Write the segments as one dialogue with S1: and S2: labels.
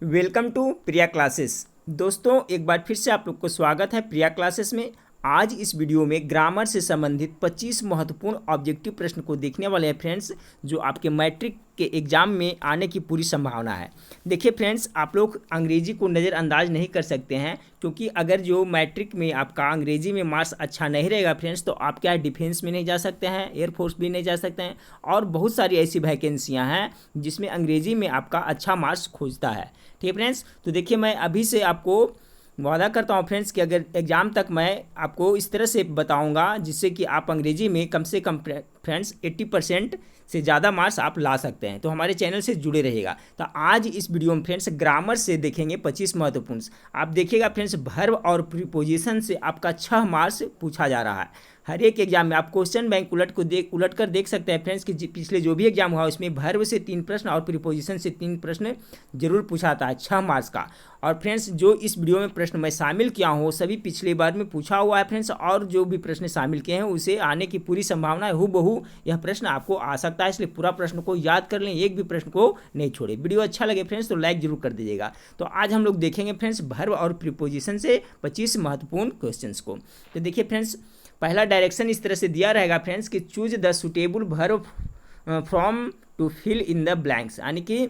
S1: Welcome to Priya classes. दोस्तों एक बार फिर से आप लोग को स्वागत है प्रिया क्लासेस में। आज इस वीडियो में ग्रामर से संबंधित 25 महत्वपूर्ण ऑब्जेक्टिव प्रश्न को देखने वाले हैं फ्रेंड्स, जो आपके मैट्रिक के एग्ज़ाम में आने की पूरी संभावना है। देखिए फ्रेंड्स, आप लोग अंग्रेजी को नज़रअंदाज नहीं कर सकते हैं, क्योंकि अगर जो मैट्रिक में आपका अंग्रेजी में मार्क्स अच्छा नहीं रहेगा फ्रेंड्स, तो आप क्या डिफेंस में नहीं जा सकते हैं, एयरफोर्स भी नहीं जा सकते हैं, और बहुत सारी ऐसी वैकेंसियाँ हैं जिसमें अंग्रेजी में आपका अच्छा मार्क्स खोजता है। ठीक है फ्रेंड्स, तो देखिए मैं अभी से आपको वादा करता हूँ फ्रेंड्स कि अगर एग्ज़ाम तक मैं आपको इस तरह से बताऊँगा जिससे कि आप अंग्रेजी में कम से कम फ्रेंड्स 80% से ज़्यादा मार्क्स आप ला सकते हैं, तो हमारे चैनल से जुड़े रहिएगा। तो आज इस वीडियो में फ्रेंड्स ग्रामर से देखेंगे 25 महत्वपूर्ण। आप देखिएगा फ्रेंड्स, वर्ब और प्रीपोजिशन से आपका 6 मार्क्स पूछा जा रहा है हर एक एग्जाम में। आप क्वेश्चन बैंक उलट कर देख सकते हैं फ्रेंड्स कि पिछले जो भी एग्जाम हुआ उसमें वर्ब से 3 प्रश्न और प्रीपोजिशन से 3 प्रश्न जरूर पूछा था 6 मार्क्स का। और फ्रेंड्स जो इस वीडियो में प्रश्न मैं शामिल किया हूँ सभी पिछले बार में पूछा हुआ है फ्रेंड्स, और जो भी प्रश्न शामिल किए हैं उसे आने की पूरी संभावना है, हूबहू यह प्रश्न आपको आ सकता है, इसलिए पूरा प्रश्न को याद कर लें, एक भी प्रश्न को नहीं छोड़े। वीडियो अच्छा लगे फ्रेंड्स तो लाइक जरूर कर दीजिएगा। तो आज हम लोग देखेंगे फ्रेंड्स वर्ब और प्रीपोजिशन से 25 महत्वपूर्ण क्वेश्चंस को। तो देखिए फ्रेंड्स, पहला डायरेक्शन इस तरह से दिया रहेगा फ्रेंड्स कि choose the suitable verb from to fill in the blanks, यानी कि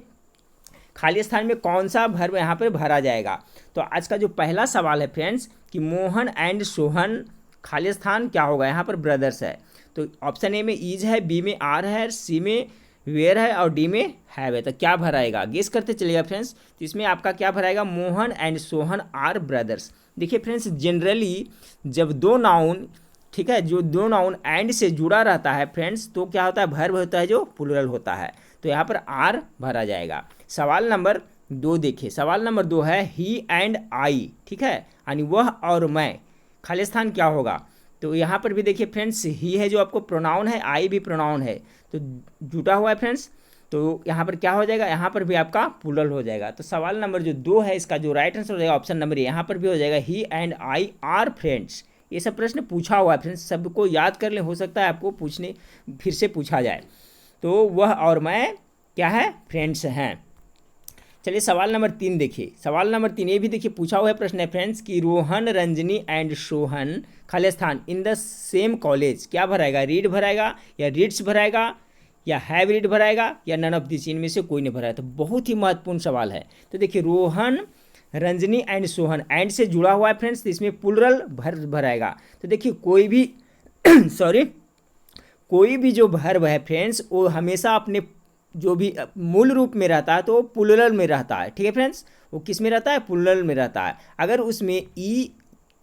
S1: खाली स्थान में कौन सा वर्ब यहाँ पर भरा जाएगा। तो आज का जो पहला सवाल है फ्रेंड्स कि मोहन एंड सोहन, खाली स्थान क्या होगा, यहाँ पर ब्रदर्स है। तो ऑप्शन ए में इज है, बी में आर है, सी में वेयर है और डी में हैव है। तो क्या भराएगा, गेस करते चलिएगा फ्रेंड्स। तो इसमें आपका क्या भराएगा, Mohan and Sohan are brothers. देखिए फ्रेंड्स, जनरली जब दो नाउन, ठीक है, जो दो नाउन एंड से जुड़ा रहता है फ्रेंड्स, तो क्या होता है, वर्ब होता है जो प्लूरल होता है, तो यहाँ पर आर भरा जाएगा। सवाल नंबर 2 देखिए, सवाल नंबर 2 है ही एंड आई, ठीक है, यानी वह और मैं, खाली स्थान क्या होगा। तो यहाँ पर भी देखिए फ्रेंड्स, ही है जो आपको प्रोनाउन है, आई भी प्रोनाउन है, तो जुटा हुआ है फ्रेंड्स, तो यहाँ पर क्या हो जाएगा, यहाँ पर भी आपका प्लूरल हो जाएगा। तो सवाल नंबर जो 2 है इसका जो राइट आंसर हो जाएगा ऑप्शन नंबर ए, यहाँ पर भी हो जाएगा ही एंड आई आर फ्रेंड्स। ये सब प्रश्न पूछा हुआ है फ्रेंड्स, सबको याद कर ले, हो सकता है आपको पूछने फिर से पूछा जाए। तो वह और मैं क्या है, फ्रेंड्स हैं। चलिए सवाल नंबर 3 देखिए, सवाल नंबर 3 ये भी देखिए पूछा हुआ है प्रश्न है फ्रेंड्स कि रोहन रंजनी एंड सोहन खाली स्थान इन द सेम कॉलेज, क्या भराएगा, रीड भराएगा या रीड्स भराएगा या हैव रीड भराएगा या नन ऑफ दिस, इनमें से कोई नहीं भराएगा। तो बहुत ही महत्वपूर्ण सवाल है। तो देखिए रोहन रंजनी एंड सोहन, एंड से जुड़ा हुआ है फ्रेंड्स, तो इसमें प्लूरल भराएगा। तो देखिए कोई भी कोई भी जो वर्ब है फ्रेंड्स वो हमेशा अपने जो भी मूल रूप में रहता है तो प्लूरल में रहता है। ठीक है फ्रेंड्स, वो किस में रहता है, प्लूरल में रहता है। अगर उसमें ई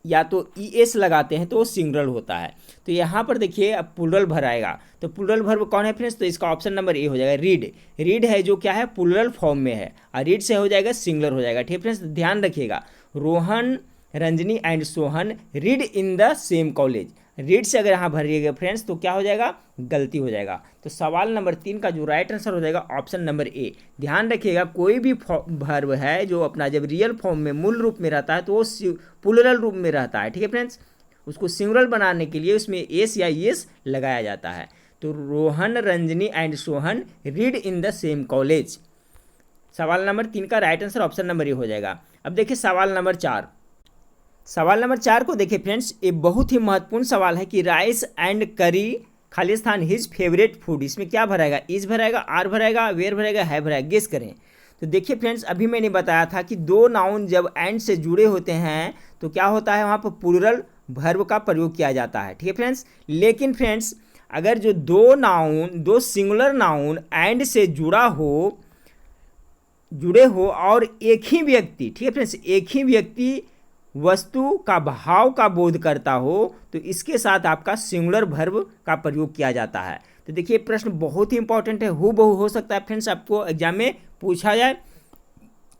S1: या तो ई एस लगाते हैं तो वो सिंगुलर होता है। तो यहाँ पर देखिए अब प्लूरल भराएगा, तो प्लूरल वर्ब कौन है फ्रेंड्स, तो इसका ऑप्शन नंबर ए हो जाएगा, रीड। रीड है जो क्या है, प्लूरल फॉर्म में है, और रीड से हो जाएगा सिंगुलर हो जाएगा। ठीक है फ्रेंड्स, ध्यान रखिएगा, Rohan Ranjani and Sohan read in the same college, read से अगर यहाँ भरिएगा फ्रेंड्स तो क्या हो जाएगा, गलती हो जाएगा। तो सवाल नंबर 3 का जो राइट आंसर हो जाएगा ऑप्शन नंबर ए। ध्यान रखिएगा, कोई भी वर्ब है जो अपना जब रियल फॉर्म में मूल रूप में रहता है तो वो प्लूरल रूप में रहता है। ठीक है फ्रेंड्स, उसको सिंगुलर बनाने के लिए उसमें एस या येस लगाया जाता है। तो Rohan Ranjani and Sohan read in the same college, सवाल नंबर 3 का right answer option number A हो जाएगा। अब देखिए सवाल नंबर 4, सवाल नंबर 4 को देखिए फ्रेंड्स, ये बहुत ही महत्वपूर्ण सवाल है कि राइस एंड करी खाली स्थान हिज फेवरेट फूड, इसमें क्या भराएगा, इज भराएगा, आर भराएगा, वेयर भराएगा, है भराएगा, गेस करें। तो देखिए फ्रेंड्स, अभी मैंने बताया था कि दो नाउन जब एंड से जुड़े होते हैं तो क्या होता है, वहाँ पर प्लूरल वर्ब का प्रयोग किया जाता है। ठीक है फ्रेंड्स, लेकिन फ्रेंड्स अगर जो दो सिंगुलर नाउन एंड से जुड़े हो और एक ही व्यक्ति, ठीक है फ्रेंड्स, एक ही व्यक्ति वस्तु का भाव का बोध करता हो तो इसके साथ आपका सिंगुलर वर्ब का प्रयोग किया जाता है। तो देखिए प्रश्न बहुत ही इंपॉर्टेंट है, हूबहू हो सकता है फ्रेंड्स आपको एग्जाम में पूछा जाए।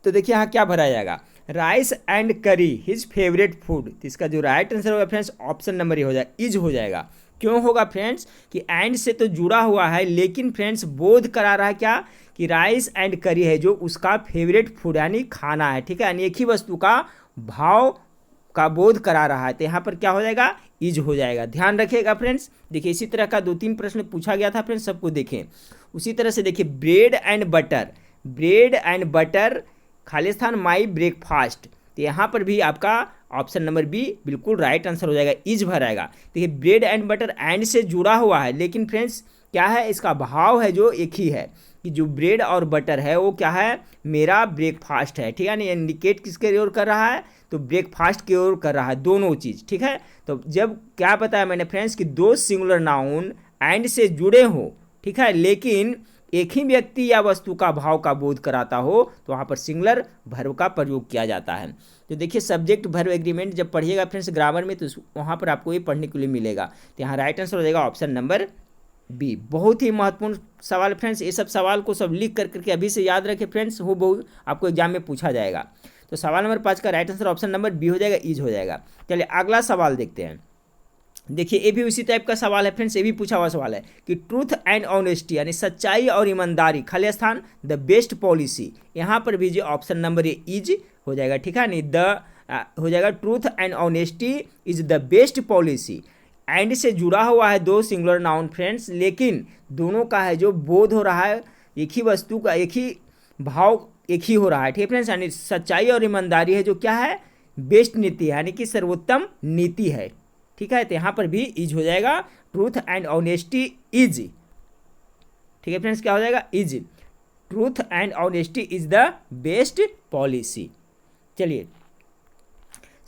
S1: तो देखिए यहाँ क्या भरा जाएगा, राइस एंड करी हिज फेवरेट फूड, तो इसका जो राइट आंसर होगा फ्रेंड्स ऑप्शन नंबर ए हो जाएगा, इज हो जाएगा। क्यों होगा फ्रेंड्स कि एंड से तो जुड़ा हुआ है, लेकिन फ्रेंड्स बोध करा रहा है क्या कि राइस एंड करी है जो उसका फेवरेट फूड यानी खाना है। ठीक है, यानी एक ही वस्तु का भाव का बोध करा रहा है, तो यहाँ पर क्या हो जाएगा, इज हो जाएगा। ध्यान रखिएगा फ्रेंड्स। देखिए इसी तरह का 2-3 प्रश्न पूछा गया था फ्रेंड्स, सबको देखें। उसी तरह से देखिए bread and butter, bread and butter Khalistan my breakfast. तो यहाँ पर भी आपका ऑप्शन नंबर बी बिल्कुल राइट आंसर हो जाएगा, इज भर आएगा। देखिए ब्रेड एंड बटर एंड से जुड़ा हुआ है, लेकिन फ्रेंड्स क्या है, इसका भाव है जो एक ही है कि जो ब्रेड और बटर है वो क्या है, मेरा ब्रेकफास्ट है, ठीक है ना। इंडिकेट किसके ओर कर रहा है, तो ब्रेकफास्ट की ओर कर रहा है, दोनों चीज़, ठीक है। तो जब क्या बताया मैंने फ्रेंड्स कि दो सिंगुलर नाउन एंड से जुड़े हो, ठीक है, लेकिन एक ही व्यक्ति या वस्तु का भाव का बोध कराता हो, तो वहाँ पर सिंगुलर वर्ब का प्रयोग किया जाता है। तो देखिए सब्जेक्ट वर्ब एग्रीमेंट जब पढ़िएगा फ्रेंड्स ग्रामर में, तो वहाँ पर आपको ये पढ़ने के लिए मिलेगा। तो यहाँ राइट आंसर हो जाएगा ऑप्शन नंबर बी। बहुत ही महत्वपूर्ण सवाल फ्रेंड्स, ये सब सवाल को सब लिख करके अभी से याद रखें फ्रेंड्स, वो बहुत आपको एग्जाम में पूछा जाएगा। तो सवाल नंबर 5 का right answer option number B हो जाएगा, इज हो जाएगा। चलिए अगला सवाल देखते हैं। देखिए ये भी उसी टाइप का सवाल है फ्रेंड्स, ये भी पूछा हुआ सवाल है कि ट्रूथ एंड ऑनेस्टी यानी सच्चाई और ईमानदारी खालिस्तान द बेस्ट पॉलिसी। यहाँ पर भी जो ऑप्शन नंबर ए इज हो जाएगा, ठीक है नहीं, द हो जाएगा truth and honesty is the best policy. And से जुड़ा हुआ है दो सिंगुलर नाउन फ्रेंड्स, लेकिन दोनों का है जो बोध हो रहा है, एक ही वस्तु का एक ही भाव एक ही हो रहा है, ठीक है फ्रेंड्स। यानी सच्चाई और ईमानदारी है जो क्या है, बेस्ट नीति है, यानी कि सर्वोत्तम नीति है, ठीक है। तो यहाँ पर भी इज हो जाएगा, ट्रूथ एंड ऑनेस्टी इज, ठीक है फ्रेंड्स, क्या हो जाएगा, is, truth and honesty is the best policy. चलिए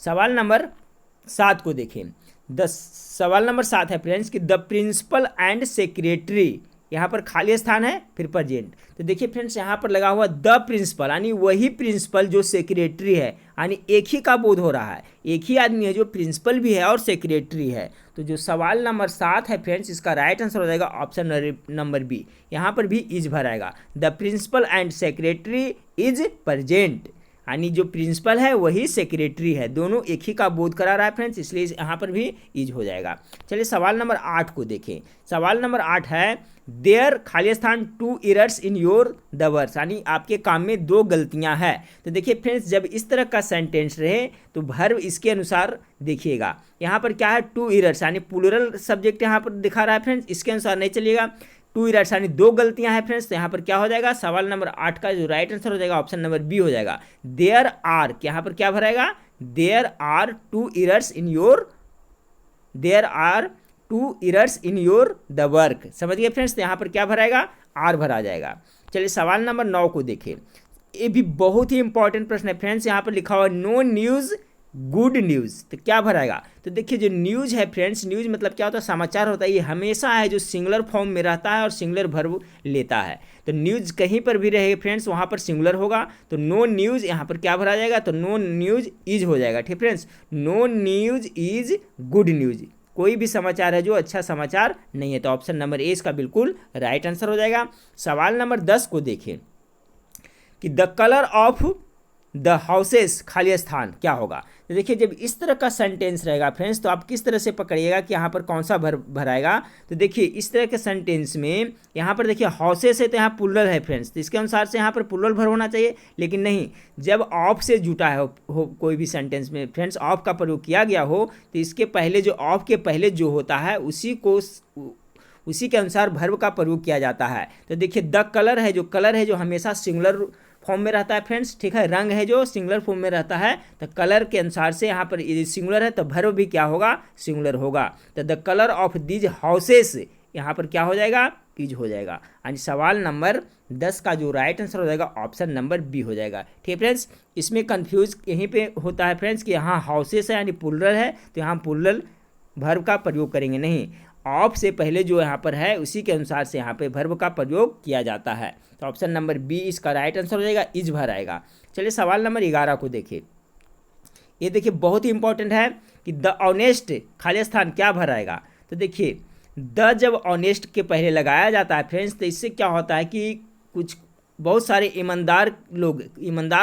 S1: सवाल नंबर 7 को देखें। सवाल नंबर 7 है फ्रेंड्स कि द प्रिंसिपल एंड सेक्रेटरी, यहाँ पर खाली स्थान है फिर प्रेजेंट। तो देखिए फ्रेंड्स यहाँ पर लगा हुआ द प्रिंसिपल, यानी वही प्रिंसिपल जो सेक्रेटरी है, यानी एक ही का बोध हो रहा है, एक ही आदमी है जो प्रिंसिपल भी है और सेक्रेटरी है। तो जो सवाल नंबर 7 है फ्रेंड्स, इसका राइट आंसर हो जाएगा ऑप्शन नंबर बी। यहाँ पर भी इज भराएगा, the principal and secretary is present, यानी जो प्रिंसिपल है वही सेक्रेटरी है, दोनों एक ही का बोध करा रहा है फ्रेंड्स, इसलिए यहाँ पर भी इज हो जाएगा। चलिए सवाल नंबर 8 को देखें। सवाल नंबर 8 है देयर खालिस्तान 2 errors in your the words, यानी आपके काम में 2 गलतियाँ हैं। तो देखिए फ्रेंड्स जब इस तरह का सेंटेंस रहे तो वर्ब इसके अनुसार देखिएगा। यहाँ पर क्या है 2 एरर्स, यानी प्लूरल सब्जेक्ट यहाँ पर दिखा रहा है फ्रेंड्स, इसके अनुसार नहीं चलिएगा। 2 एरर्स यानी 2 गलतियां हैं फ्रेंड्स। तो यहाँ पर क्या हो जाएगा, सवाल नंबर 8 का जो राइट आंसर हो जाएगा ऑप्शन नंबर बी हो जाएगा। देयर आर, यहाँ पर क्या भराएगा, there are 2 errors in your, there are 2 errors in your the work. समझ गए फ्रेंड्स, तो यहाँ पर क्या भराएगा, आर भरा जाएगा। चलिए सवाल नंबर 9 को देखिए। ये भी बहुत ही इंपॉर्टेंट प्रश्न है फ्रेंड्स, यहाँ पर लिखा हुआ नो न्यूज़ गुड न्यूज़, तो क्या भराएगा। तो देखिए जो न्यूज़ है फ्रेंड्स, न्यूज़ मतलब क्या होता है, समाचार होता है, ये हमेशा है जो सिंगुलर फॉर्म में रहता है और सिंगुलर वर्ब लेता है। तो न्यूज़ कहीं पर भी रहे फ्रेंड्स वहाँ पर सिंगुलर होगा। तो नो न्यूज़ यहाँ पर क्या भरा जाएगा, तो नो न्यूज़ इज हो जाएगा, ठीक friends. No news is good news, कोई भी समाचार है जो अच्छा समाचार नहीं है। तो ऑप्शन नंबर ए इसका बिल्कुल राइट आंसर हो जाएगा। सवाल नंबर 10 को देखें कि the colour of the houses खाली स्थान क्या होगा। तो देखिए जब इस तरह का सेंटेंस रहेगा फ्रेंड्स, तो आप किस तरह से पकड़िएगा कि यहाँ पर कौन सा भराएगा। तो देखिए इस तरह के सेंटेंस में यहाँ पर देखिए हाउसेस है तो यहाँ प्लूरल है फ्रेंड्स, तो इसके अनुसार से यहाँ पर प्लूरल भर होना चाहिए, लेकिन नहीं, जब ऑफ से जुटा है हो कोई भी सेंटेंस में फ्रेंड्स, ऑफ का प्रयोग किया गया हो, तो इसके पहले जो ऑफ के पहले जो होता है उसी के अनुसार वर्ब का प्रयोग किया जाता है। तो देखिए द कलर है, जो कलर है जो हमेशा सिंगुलर फॉर्म में रहता है फ्रेंड्स, ठीक है। रंग है जो सिंगुलर फॉर्म में रहता है, तो कलर के अनुसार से यहाँ पर सिंगुलर है तो वर्ब भी क्या होगा, सिंगुलर होगा। तो the colour of these houses यहाँ पर क्या हो जाएगा, इज हो जाएगा। यानी सवाल नंबर 10 का जो राइट आंसर हो जाएगा ऑप्शन नंबर बी हो जाएगा, ठीक है फ्रेंड्स। इसमें कन्फ्यूज यहीं पे होता है फ्रेंड्स कि यहाँ हाउसेस है यानी प्लूरल है, तो यहाँ प्लूरल वर्ब का प्रयोग करेंगे, नहीं, ऑफ से पहले जो यहाँ पर है उसी के अनुसार से यहाँ पे वर्ब का प्रयोग किया जाता है। तो ऑप्शन नंबर बी इसका राइट आंसर हो जाएगा, इज भर आएगा। चलिए सवाल नंबर 11 को देखिए। ये देखिए बहुत ही इंपॉर्टेंट है कि द ऑनेस्ट खाली स्थान क्या भर आएगा। तो देखिए द जब ऑनेस्ट के पहले लगाया जाता है फ्रेंड्स, तो इससे क्या होता है कि कुछ बहुत सारे ईमानदार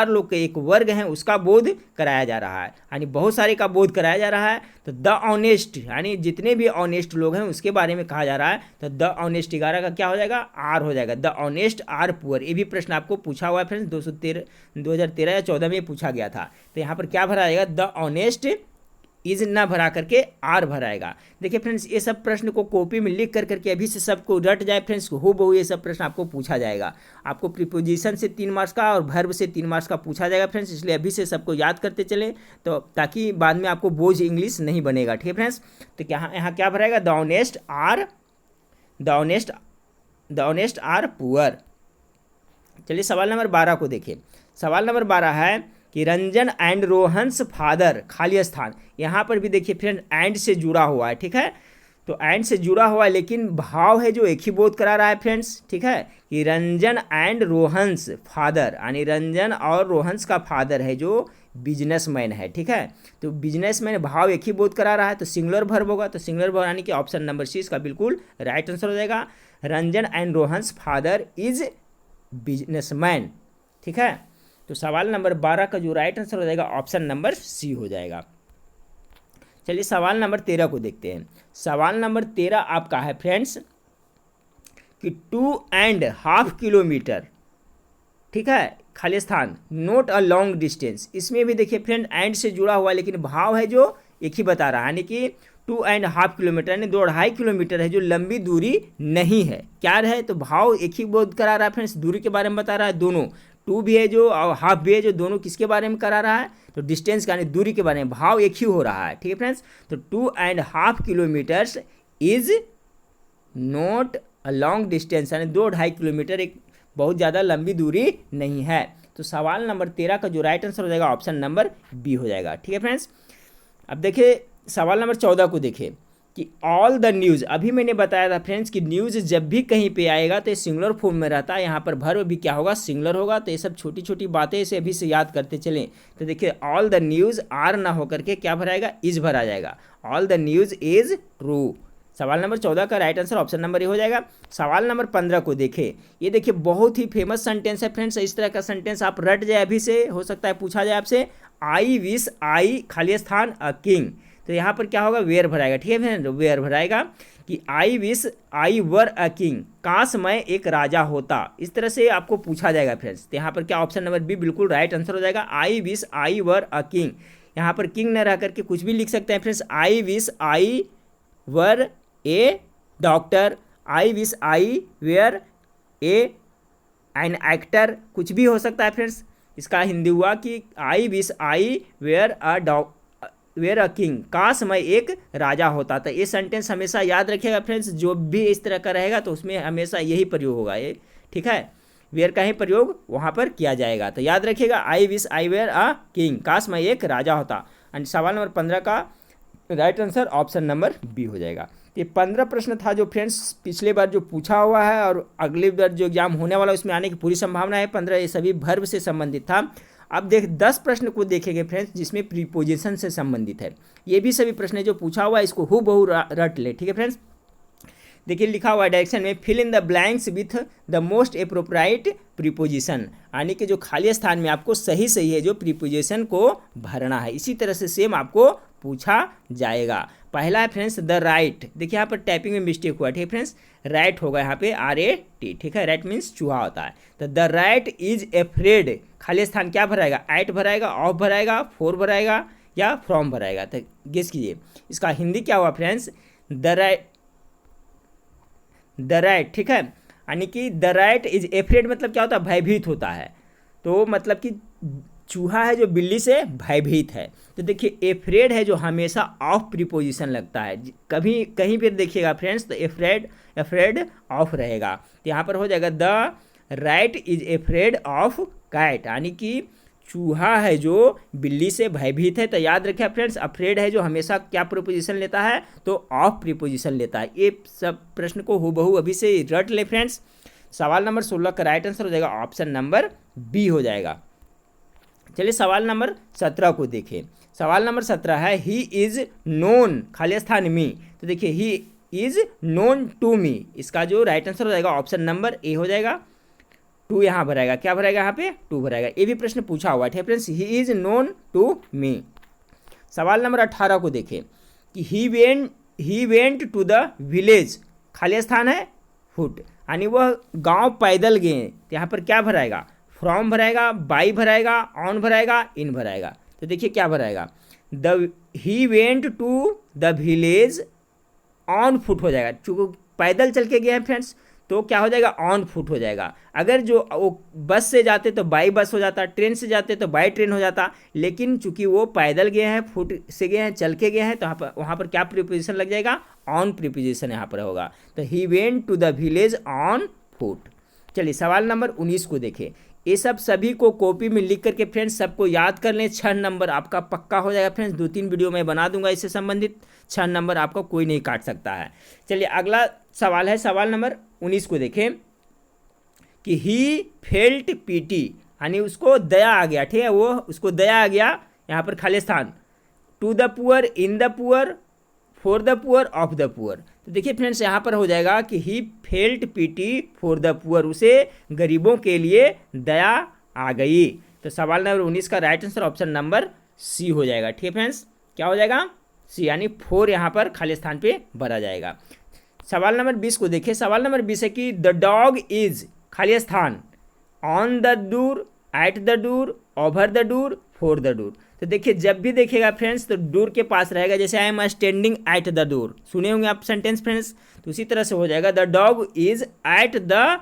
S1: लोग के एक वर्ग हैं उसका बोध कराया जा रहा है, यानी बहुत सारे का बोध कराया जा रहा है। तो द ऑनेस्ट यानी जितने भी ऑनेस्ट लोग हैं उसके बारे में कहा जा रहा है। तो द ऑनेस्ट 11 का क्या हो जाएगा, आर हो जाएगा। द ऑनेस्ट आर पुअर, ये भी प्रश्न आपको पूछा हुआ है फ्रेंड्स, 2013 या 14 में पूछा गया था। तो यहाँ पर क्या भरा जाएगा, द ऑनेस्ट इज ना भरा करके आर भराएगा। देखिए फ्रेंड्स, ये सब प्रश्न को कॉपी में लिख कर करके अभी से सबको रट जाए फ्रेंड्स, हो बहु ये सब प्रश्न आपको पूछा जाएगा। आपको प्रीपोजिशन से 3 मार्क्स का और वर्ब से 3 मार्क्स का पूछा जाएगा फ्रेंड्स, इसलिए अभी से सबको याद करते चले, तो ताकि बाद में आपको बोझ इंग्लिश नहीं बनेगा। ठीक है फ्रेंड्स, तो क्या यहाँ क्या भराएगा, द ऑनेस्ट आर पुअर। चलिए सवाल नंबर 12 को देखिए। सवाल नंबर 12 है कि रंजन एंड रोहन्स फादर खाली स्थान। यहाँ पर भी देखिए फ्रेंड एंड से जुड़ा हुआ है, ठीक है, तो एंड से जुड़ा हुआ है लेकिन भाव है जो एक ही बोध करा रहा है फ्रेंड्स, ठीक है, कि रंजन एंड रोहन्स फादर, यानी रंजन और रोहन्स का फादर है जो बिजनेसमैन है। ठीक है, तो बिजनेसमैन भाव एक ही बोध करा रहा है, तो सिंगुलर वर्ब होगा, तो सिंगुलर वर्ब यानी कि ऑप्शन नंबर सी इसका बिल्कुल राइट आंसर हो जाएगा। Ranjan and Rohan's father is businessman. ठीक है, तो सवाल नंबर 12 का जो राइट आंसर हो जाएगा ऑप्शन नंबर सी हो जाएगा। चलिए सवाल नंबर 13 को देखते हैं। सवाल नंबर 13 आपका है फ्रेंड्स कि 2.5 किलोमीटर, ठीक है, खाली स्थान, नोट अ लॉन्ग डिस्टेंस। इसमें भी देखिए फ्रेंड एंड से जुड़ा हुआ लेकिन भाव है जो एक ही बता रहा है, यानी कि 2.5 किलोमीटर यानी 2.5 किलोमीटर है जो लंबी दूरी नहीं है। क्या है, तो भाव एक ही बोध करा रहा है फ्रेंड्स, दूरी के बारे में बता रहा है दोनों, 2 भी है जो और हाफ भी है जो, दोनों किसके बारे में करा रहा है, तो डिस्टेंस यानी दूरी के बारे में, भाव एक ही हो रहा है। ठीक है फ्रेंड्स, तो 2.5 kilometres is not a long distance, यानी 2.5 किलोमीटर एक बहुत ज़्यादा लंबी दूरी नहीं है। तो सवाल नंबर 13 का जो राइट आंसर हो जाएगा ऑप्शन नंबर बी हो जाएगा। ठीक है फ्रेंड्स, अब देखिए सवाल नंबर 14 को देखिए कि ऑल द न्यूज़। अभी मैंने बताया था फ्रेंड्स कि न्यूज़ जब भी कहीं पे आएगा तो ये सिंगुलर फॉर्म में रहता है, यहाँ पर वर्ब भी क्या होगा, सिंगुलर होगा। तो ये सब छोटी छोटी बातें इसे अभी से याद करते चलें। तो देखिए ऑल द न्यूज़ आर ना होकर के क्या भराएगा, इज भरा जाएगा, all the news is true. सवाल नंबर 14 का right answer option number A हो जाएगा। सवाल नंबर 15 को देखिए, ये देखिए बहुत ही फेमस सेंटेंस है फ्रेंड्स, इस तरह का सेंटेंस आप रट जाए अभी से, हो सकता है पूछा जाए आपसे, आई विश आई खाली स्थान अ किंग। तो यहाँ पर क्या होगा, वेयर भराएगा। ठीक है फ्रेंड, वेयर भराएगा कि I wish I were a king, काश मैं एक राजा होता, इस तरह से आपको पूछा जाएगा फ्रेंड्स। तो यहाँ पर क्या ऑप्शन नंबर बी बिल्कुल राइट आंसर हो जाएगा, आई wish I were a king. यहाँ पर किंग न रह करके कुछ भी लिख सकते हैं friends, I wish I were a doctor, I wish I were a an actor, कुछ भी हो सकता है फ्रेंड्स। इसका हिंदी हुआ कि I wish I were a king, काश मैं एक राजा होता। था ये सेंटेंस हमेशा याद रखिएगा फ्रेंड्स, जो भी इस तरह का रहेगा तो उसमें हमेशा यही प्रयोग होगा ये। ठीक है, वेयर का ही प्रयोग वहाँ पर किया जाएगा, तो याद रखिएगा I wish I were a king, काश मैं एक राजा होता। एंड सवाल नंबर 15 का right answer option number B हो जाएगा। ये 15 प्रश्न था जो फ्रेंड्स पिछले बार जो पूछा हुआ है और अगली बार जो एग्जाम होने वाला है उसमें आने की पूरी संभावना है। 15 ये सभी वर्ब से संबंधित था। अब 10 प्रश्न को देखेंगे फ्रेंड्स जिसमें प्रीपोजिशन से संबंधित है। ये भी सभी प्रश्न जो पूछा हुआ है इसको हूबहू रट ले। ठीक है फ्रेंड्स, देखिए लिखा हुआ है डायरेक्शन में, fill in the blanks with the most appropriate preposition, यानी कि जो खाली स्थान में आपको सही है जो प्रीपोजिशन को भरना है। इसी तरह से सेम आपको पूछा जाएगा। पहला है फ्रेंड्स द राइट, देखिए यहाँ पर टाइपिंग में मिस्टेक हुआ। ठीक है फ्रेंड्स, राइट होगा यहाँ पे RAT। ठीक है, राइट मीन्स चूहा होता है। तो द राइट इज एफ्रेड, खाली स्थान क्या भराएगा, एट भराएगा, ऑफ भराएगा, फॉर भराएगा या फ्रॉम भराएगा। तो गेस कीजिए इसका हिंदी क्या हुआ फ्रेंड्स, द राइट। ठीक है, यानी कि द राइट इज एफ्रेड मतलब क्या होता है, भयभीत होता है। तो मतलब कि चूहा है जो बिल्ली से भयभीत है। तो देखिए एफ्रेड है जो हमेशा ऑफ प्रीपोजिशन लगता है, कभी कहीं पर देखिएगा फ्रेंड्स तो एफ्रेड ऑफ रहेगा। तो यहाँ पर हो जाएगा the rat is afraid of cat, यानी कि चूहा है जो बिल्ली से भयभीत है। तो याद रखिए फ्रेंड्स, अफ्रेड है जो हमेशा क्या प्रीपोजिशन लेता है, तो ऑफ प्रीपोजिशन लेता है। ये सब प्रश्न को हूबहू अभी से रट ले फ्रेंड्स। सवाल नंबर 16 का राइट आंसर हो जाएगा ऑप्शन नंबर बी हो जाएगा। चलिए सवाल नंबर 17 को देखिए। सवाल नंबर 17 है ही इज़ नोन खाली स्थान मी। तो देखिए he is known to me, इसका जो राइट आंसर हो जाएगा ऑप्शन नंबर ए हो जाएगा। 2 यहाँ भराएगा, क्या भराएगा यहाँ पे 2 भराएगा। ये भी प्रश्न पूछा हुआ है friends, he is known to me. सवाल नंबर 18 को देखिए कि he went to the village, खाली स्थान है फुट, यानी वह गांव पैदल गए। तो यहाँ पर क्या भराएगा, फ्रॉम भराएगा, बाई भराएगा, ऑन भराएगा, इन भराएगा। तो देखिए क्या भराएगा, the he went to the village on foot हो जाएगा, चूँकि पैदल चल के गए हैं फ्रेंड्स तो क्या हो जाएगा, ऑन फुट हो जाएगा। अगर जो वो बस से जाते तो बाई बस हो जाता, ट्रेन से जाते तो बाई ट्रेन हो जाता, लेकिन चूंकि वो पैदल गए हैं, फुट से गए हैं, चल के गए हैं, तो वहाँ पर क्या प्रीपोजिशन लग जाएगा, ऑन प्रीपोजिशन यहाँ पर होगा। तो he went to the village on foot. चलिए सवाल नंबर 19 को देखें। ये सब सभी को कॉपी में लिख करके फ्रेंड्स सबको याद कर लें, 6 नंबर आपका पक्का हो जाएगा फ्रेंड्स। 2-3 वीडियो मैं बना दूंगा इससे संबंधित, 6 नंबर आपका कोई नहीं काट सकता है। चलिए अगला सवाल है, सवाल नंबर 19 को देखें कि ही फेल्ट पीटी, यानी उसको दया आ गया, ठीक है, वो उसको दया आ गया यहाँ पर खाली स्थान, to the poor, in the poor, for the poor, of the poor. तो देखिए फ्रेंड्स यहाँ पर हो जाएगा कि he felt pity for the poor, उसे गरीबों के लिए दया आ गई। तो सवाल नंबर 19 का right answer option number C हो जाएगा। ठीक है फ्रेंड्स, क्या हो जाएगा, सी, यानी 4 यहाँ पर खाली स्थान पे भरा जाएगा। सवाल नंबर 20 को देखिए। सवाल नंबर 20 है कि द डॉग इज खाली स्थान, on the door, at the door, over the door, for the door. तो देखिए जब भी देखिएगा फ्रेंड्स तो डोर के पास रहेगा, जैसे I am standing at the door, सुने होंगे आप सेंटेंस फ्रेंड्स, तो उसी तरह से हो जाएगा the dog is at the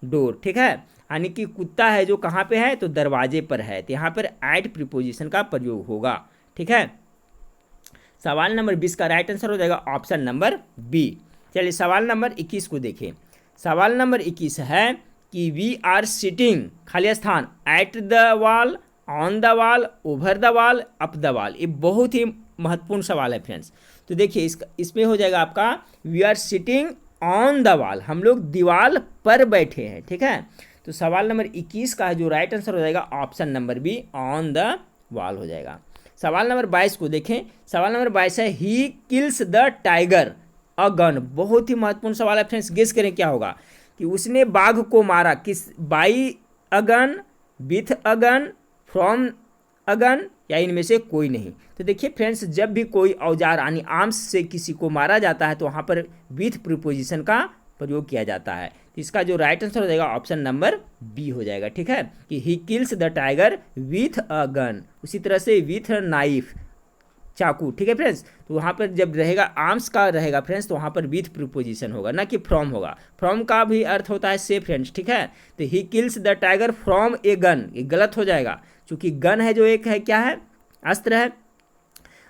S1: door. ठीक है, यानी कि कुत्ता है जो कहाँ पे है, तो दरवाजे पर है, तो यहाँ पर एट प्रीपोजिशन का प्रयोग होगा। ठीक है, सवाल नंबर 20 का राइट आंसर हो जाएगा ऑप्शन नंबर बी। चलिए सवाल नंबर 21 को देखें। सवाल नंबर 21 है कि वी आर सिटिंग खाली स्थान, at the wall, on the wall, over the wall, up the wall. ये बहुत ही महत्वपूर्ण सवाल है फ्रेंड्स। तो देखिए इसमें हो जाएगा आपका we are sitting on the wall, हम लोग दीवार पर बैठे हैं। ठीक है, तो सवाल नंबर 21 का जो राइट आंसर हो जाएगा option number B, on the wall हो जाएगा। सवाल नंबर 22 को देखें। सवाल नंबर 22 है he kills the tiger a gun. बहुत ही महत्वपूर्ण सवाल है फ्रेंड्स, गेस करें क्या होगा कि उसने बाघ को मारा किस, by a gun, with a gun, from a gun, या इनमें से कोई नहीं। तो देखिए फ्रेंड्स जब भी कोई औजार यानी आर्म्स से किसी को मारा जाता है तो वहाँ पर विथ प्रीपोजिशन का प्रयोग किया जाता है। तो इसका जो राइट आंसर हो जाएगा ऑप्शन नंबर बी हो जाएगा। ठीक है, कि he kills the tiger with a gun, उसी तरह से विथ अ नाइफ, चाकू। ठीक है फ्रेंड्स, तो वहाँ पर जब रहेगा आर्म्स का रहेगा फ्रेंड्स तो वहाँ पर विथ प्रीपोजिशन होगा, ना कि फ्रॉम होगा। फ्रॉम का भी अर्थ होता है से फ्रेंड्स। ठीक है, तो he kills the tiger from a gun, ये गलत हो जाएगा, क्योंकि गन है जो एक है, क्या है, अस्त्र है।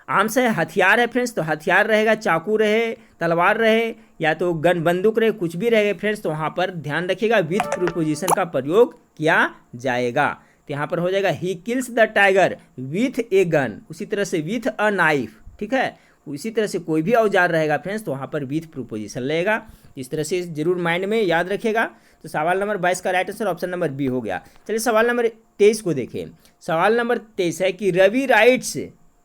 S1: आर्म्स है, हथियार है फ्रेंड्स, तो हथियार रहेगा, चाकू रहे, तलवार रहे, या तो गन बंदूक रहे, कुछ भी रहेगा फ्रेंड्स, तो वहाँ पर ध्यान रखिएगा विथ प्रीपोजिशन का प्रयोग किया जाएगा। तो यहाँ पर हो जाएगा he kills the tiger with a gun, उसी तरह से विथ अ नाइफ। ठीक है, उसी तरह से कोई भी औजार रहेगा फ्रेंड्स तो वहाँ पर विथ प्रीपोजिशन लगेगा। इस तरह से जरूर माइंड में याद रखिएगा। तो सवाल नंबर 22 का right answer option number B हो गया। चलिए सवाल नंबर 23 को देखें। सवाल नंबर 23 है कि रवि राइट्स,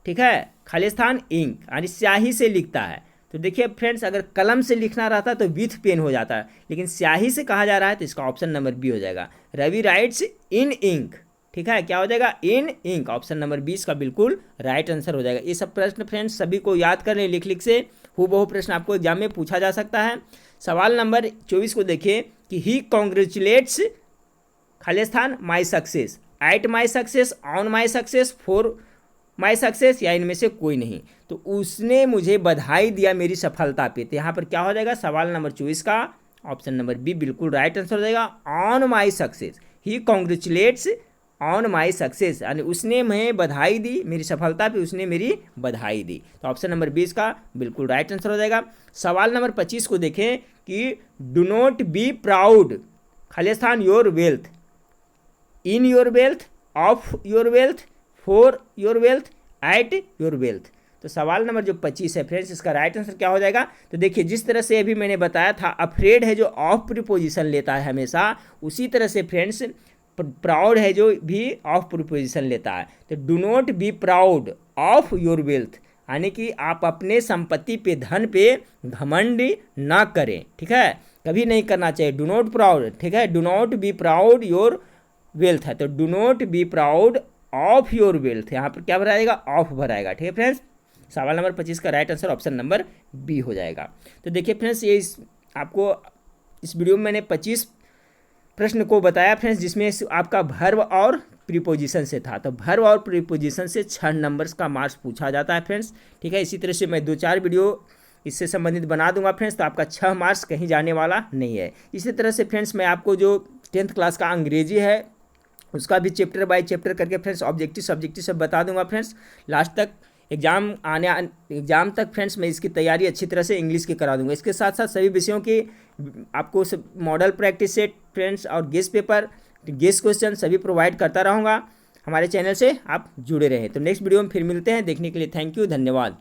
S1: ठीक है, खाली स्थान इंक, यानी स्याही से लिखता है। तो देखिए फ्रेंड्स अगर कलम से लिखना रहता तो विथ पेन हो जाता है, लेकिन स्याही से कहा जा रहा है तो इसका ऑप्शन नंबर बी हो जाएगा, रवि राइट्स इन इंक। ठीक है, क्या हो जाएगा, इन इंक। ऑप्शन नंबर 20 का बिल्कुल राइट आंसर हो जाएगा। ये सब प्रश्न फ्रेंड्स सभी को याद कर लें, लिख लिख से हूबहू प्रश्न आपको एग्जाम में पूछा जा सकता है। सवाल नंबर 24 को देखिए कि ही कॉन्ग्रेचुलेट्स खाली स्थान my success, at my success, on my success, for my success, या इनमें से कोई नहीं। तो उसने मुझे बधाई दिया मेरी सफलता पे, तो यहाँ पर क्या हो जाएगा, सवाल नंबर 24 का ऑप्शन नंबर बी बिल्कुल राइट आंसर हो जाएगा, on my success. He congratulates on my success, यानी उसने मैं बधाई दी मेरी सफलता पे, उसने मेरी बधाई दी। तो ऑप्शन नंबर 20 का बिल्कुल राइट आंसर हो जाएगा। सवाल नंबर 25 को देखें कि डू नॉट बी प्राउड खाली स्थान your wealth, in your wealth, of your wealth, for your wealth, at your wealth. तो सवाल नंबर जो 25 है फ्रेंड्स इसका राइट आंसर क्या हो जाएगा, तो देखिए जिस तरह से अभी मैंने बताया था अफ्रेड है जो ऑफ प्रीपोजिशन लेता है हमेशा, उसी तरह से फ्रेंड्स प्राउड है जो भी ऑफ प्रीपोजिशन लेता है। तो do not be proud of your wealth, यानी कि आप अपने संपत्ति पे, धन पे घमंड ना करें। ठीक है, कभी नहीं करना चाहिए, डू नॉट प्राउड। ठीक है, do not be proud your wealth है, तो do not be proud of your wealth, यहाँ पर क्या भराएगा, ऑफ भराएगा। ठीक है फ्रेंड्स, सवाल नंबर 25 का right answer option number B हो जाएगा। तो देखिए फ्रेंड्स ये आपको इस वीडियो में मैंने 25 प्रश्न को बताया फ्रेंड्स, जिसमें आपका वर्ब और प्रीपोजिशन से था। तो वर्ब और प्रीपोजिशन से 6 नंबर्स का मार्क्स पूछा जाता है फ्रेंड्स। ठीक है, इसी तरह से मैं 2-4 वीडियो इससे संबंधित बना दूंगा फ्रेंड्स, तो आपका 6 मार्क्स कहीं जाने वाला नहीं है। इसी तरह से फ्रेंड्स मैं आपको जो 10th क्लास का अंग्रेजी है उसका भी चैप्टर बाय चैप्टर करके फ्रेंड्स ऑब्जेक्टिव सब्जेक्टिव सब बता दूंगा फ्रेंड्स। लास्ट तक एग्जाम तक फ्रेंड्स मैं इसकी तैयारी अच्छी तरह से इंग्लिश की करा दूंगा। इसके साथ साथ सभी विषयों की आपको मॉडल प्रैक्टिस सेट फ्रेंड्स और गेस्ट पेपर, गेस्ट क्वेश्चन सभी प्रोवाइड करता रहूँगा। हमारे चैनल से आप जुड़े रहें। तो नेक्स्ट वीडियो में फिर मिलते हैं। देखने के लिए थैंक यू, धन्यवाद।